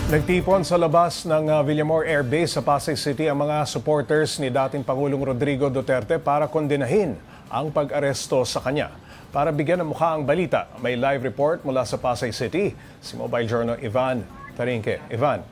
Nagtipon sa labas ng Villamor Air Base sa Pasay City ang mga supporters ni dating Pangulong Rodrigo Duterte para kondenahin ang pag-aresto sa kanya. Para bigyan ng mukha ang balita, may live report mula sa Pasay City, si Mobile Journal Ivan Tarinque. Ivan.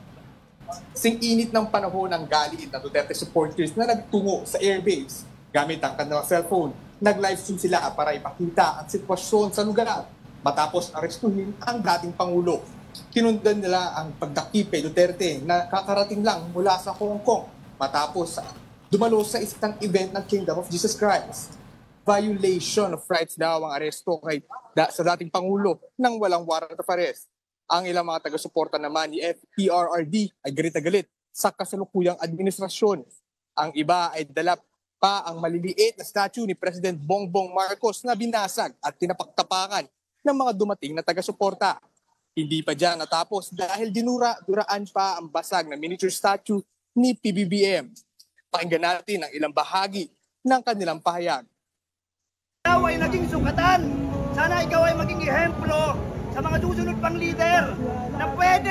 Sing-init ng panahon ng galit na Duterte supporters na nagtungo sa airbase. Gamit ang kanilang cellphone, nag-livestream sila para ipakita ang sitwasyon sa lugar matapos arestuhin ang dating Pangulo. Kinundan nila ang pagdakip kay Duterte na kakarating lang mula sa Hong Kong matapos dumalo sa isang event ng Kingdom of Jesus Christ. Violation of rights daw ang aresto sa dating Pangulo nang walang warrant of arrest. Ang ilang mga taga-suporta naman ni FPRRD ay galit na galit sa kasalukuyang administrasyon. Ang iba ay dala pa ang maliliit na statue ni President Bongbong Marcos na binasag at tinapaktapakan ng mga dumating na taga-suporta. Hindi pa dyan natapos dahil duraan pa ang basag na miniature statue ni PBBM. Pakinggan natin ang ilang bahagi ng kanilang pahayag. Ikaw ay naging sukatan. Sana ikaw ay maging ehemplo sa mga susunod pang leader na pwede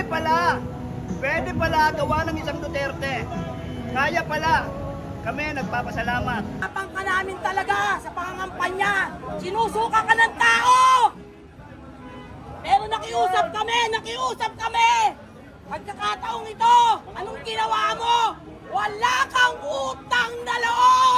pala gawa ng isang Duterte. Kaya pala. Kami nagpapasalamat. Tapang ka namin talaga sa pangangampanya. Sinusuka ka ng tao! Pero nakiusap kami! Pagkakataong ito, anong ginawa mo? Wala kang utang na loob!